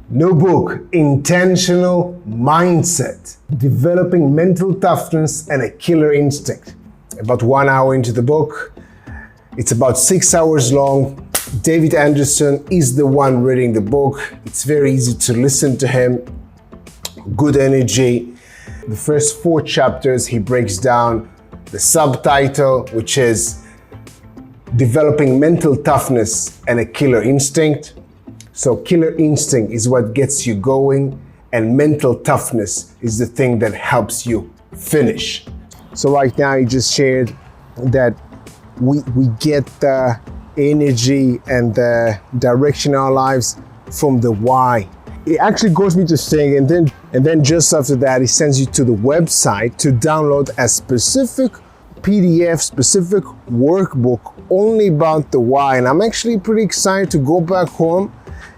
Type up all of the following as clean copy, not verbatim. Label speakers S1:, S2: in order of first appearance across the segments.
S1: New book, Intentional Mindset, Developing Mental Toughness and a Killer Instinct. About 1 hour into the book. It's about 6 hours long. David Anderson is the one reading the book. It's very easy to listen to him. Good energy. The first 4 chapters, he breaks down the subtitle, which is Developing Mental Toughness and a Killer Instinct. So killer instinct is what gets you going, and mental toughness is the thing that helps you finish. So right now he just shared that we get the energy and the direction in our lives from the why. It actually goes me to saying, and then just after that, he sends you to the website to download a specific PDF, specific workbook only about the why. And I'm actually pretty excited to go back home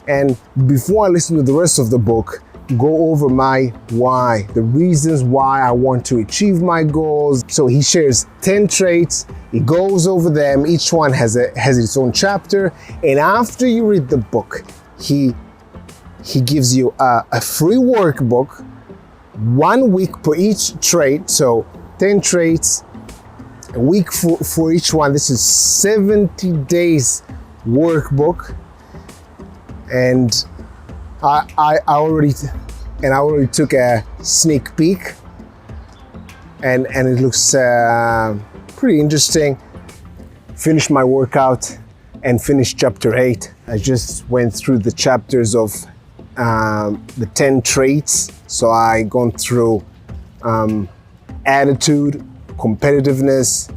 S1: and before I listen to the rest of the book, go over my why, the reasons why I want to achieve my goals. So he shares 10 traits, he goes over them, each one has its own chapter, and after you read the book, he gives you a free workbook, 1 week per each trait, so 10 traits, a week for each one. This is 70 days workbook. And I already took a sneak peek, and it looks pretty interesting. Finished my workout and finished chapter 8. I just went through the chapters of the 10 traits. So I gone through attitude, competitiveness,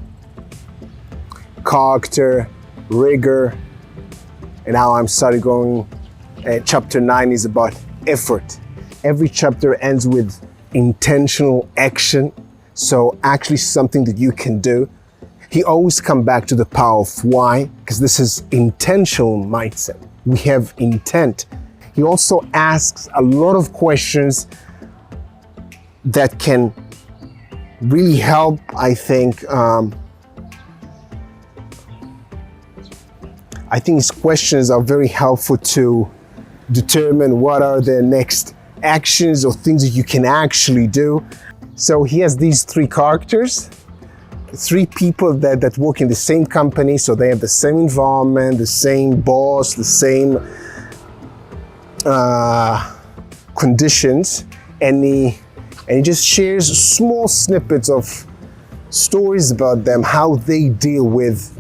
S1: character, rigor, and now I'm starting going. Chapter 9 is about effort. Every chapter ends with intentional action. So actually something that you can do. He always comes back to the power of why, because this is intentional mindset. We have intent. He also asks a lot of questions that can really help, I think. I think his questions are very helpful to determine what are the next actions or things that you can actually do. So he has these 3 characters, 3 people that work in the same company, so they have the same environment, the same boss, the same conditions, and he just shares small snippets of stories about them, how they deal with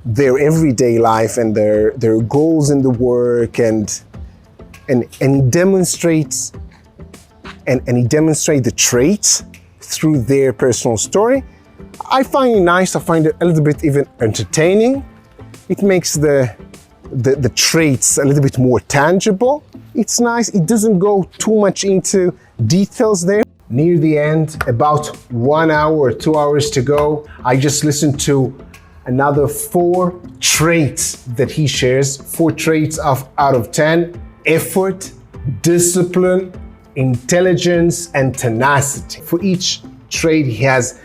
S1: their everyday life and their goals in the work, and he demonstrates the traits through their personal story. I find it nice. I find it a little bit even entertaining. It makes the traits a little bit more tangible. It's nice. It doesn't go too much into details there. Near the end, about 1 hour or 2 hours to go, I just listened to another 4 traits that he shares, 4 traits out of 10: effort, discipline, intelligence, and tenacity. For each trait, he has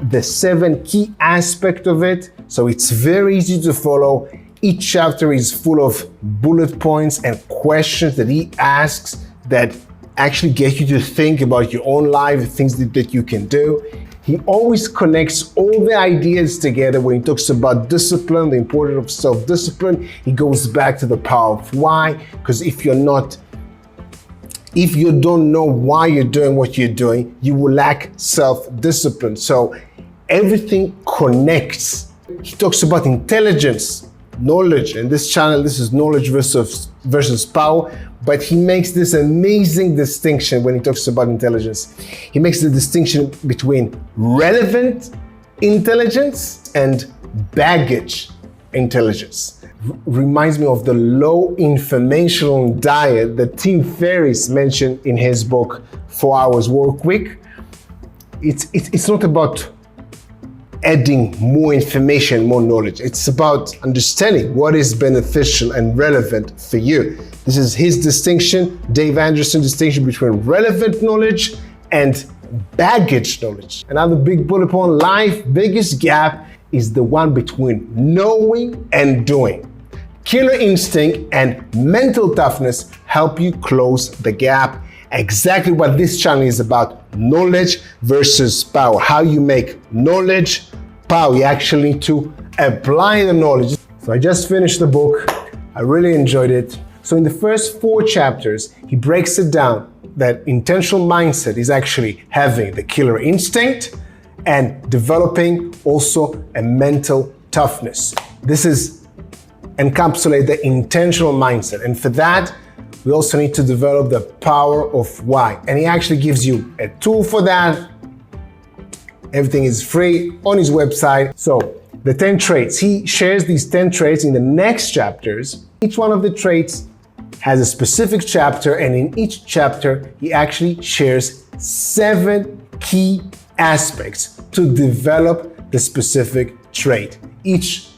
S1: the 7 key aspects of it, so it's very easy to follow. Each chapter is full of bullet points and questions that he asks that actually get you to think about your own life, things that you can do. He always connects all the ideas together. When he talks about discipline, the importance of self-discipline, he goes back to the power of why, because if you don't know why you're doing what you're doing, you will lack self-discipline. So everything connects. He talks about intelligence, knowledge. In this channel, this is knowledge versus power, but he makes this amazing distinction when he talks about intelligence. He makes the distinction between relevant intelligence and baggage intelligence. Reminds me of the low informational diet that Tim Ferriss mentioned in his book, 4 Hours Work Week. It's not about adding more information, more knowledge. It's about understanding what is beneficial and relevant for you. This is his distinction, Dave Anderson's distinction between relevant knowledge and baggage knowledge. Another big bullet point, life's biggest gap is the one between knowing and doing. killer instinct and mental toughness help you close the gap. Exactly what this channel is about: knowledge versus power. How you make knowledge power. You actually need to apply the knowledge. So I just finished the book. I really enjoyed it. So in the first 4 chapters, he breaks it down that intentional mindset is actually having the killer instinct and developing also a mental toughness. This is encapsulate the intentional mindset. And for that, we also need to develop the power of why. And he actually gives you a tool for that. Everything is free on his website. So the 10 traits, he shares these 10 traits in the next chapters. Each one of the traits has a specific chapter, and in each chapter, he actually shares 7 key aspects to develop the specific trait. Each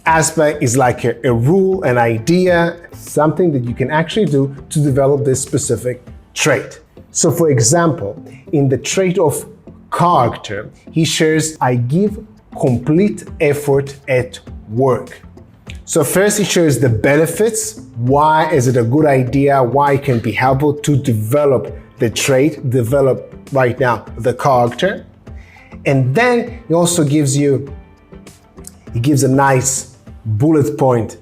S1: aspect is like a rule, an idea, something that you can actually do to develop this specific trait. So for example, in the trait of character, he shares, I give complete effort at work. So first he shares the benefits, why is it a good idea, why it can be helpful to develop the trait, develop right now the character. And then he also gives a nice bullet point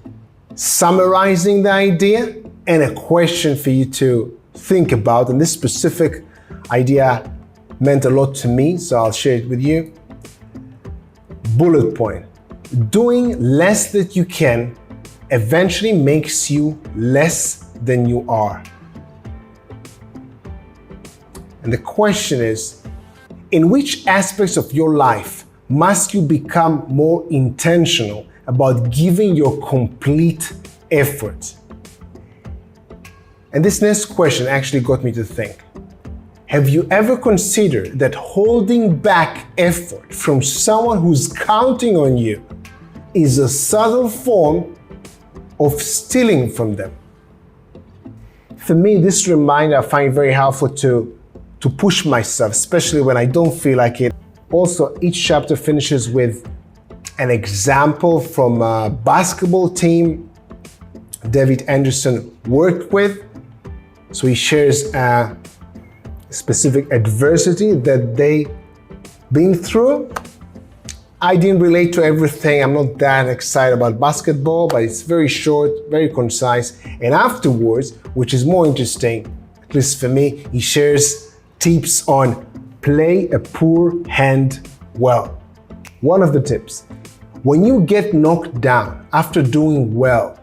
S1: summarizing the idea and a question for you to think about. And this specific idea meant a lot to me, so I'll share it with you. Bullet point. Doing less than you can eventually makes you less than you are. And the question is, in which aspects of your life must you become more intentional about giving your complete effort? And this next question actually got me to think. Have you ever considered that holding back effort from someone who's counting on you is a subtle form of stealing from them? For me, this reminder I find very helpful to push myself, especially when I don't feel like it. Also, each chapter finishes with an example from a basketball team David Anderson worked with. So he shares a specific adversity that they been through. I didn't relate to everything. I'm not that excited about basketball, but it's very short, very concise. And afterwards, which is more interesting, at least for me, he shares tips on play a poor hand well. One of the tips, when you get knocked down after doing well,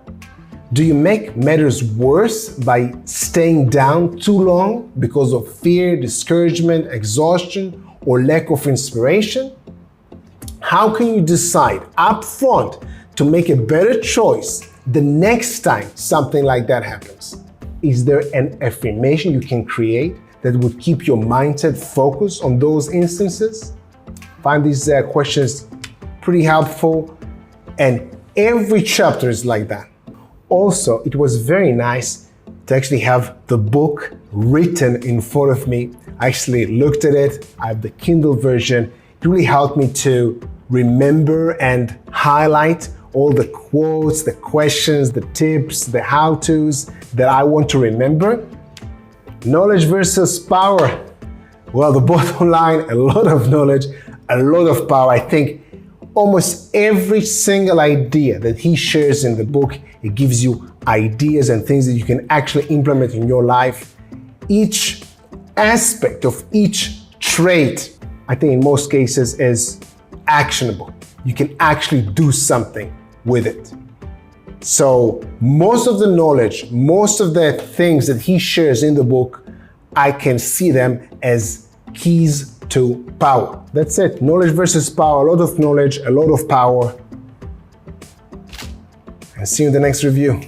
S1: do you make matters worse by staying down too long because of fear, discouragement, exhaustion, or lack of inspiration? How can you decide up front to make a better choice the next time something like that happens? Is there an affirmation you can create that would keep your mindset focused on those instances? Find these questions pretty helpful, and every chapter is like that. Also, it was very nice to actually have the book written in front of me. I actually looked at it. I have the Kindle version. It really helped me to remember and highlight all the quotes, the questions, the tips, the how-tos that I want to remember. Knowledge versus power. Well, the bottom line, a lot of knowledge, a lot of power. I think almost every single idea that he shares in the book, it gives you ideas and things that you can actually implement in your life. Each aspect of each trait, I think in most cases, is actionable. You can actually do something with it. So most of the knowledge, most of the things that he shares in the book, I can see them as keys to power. That's it. Knowledge versus power. A lot of knowledge, a lot of power. And see you in the next review.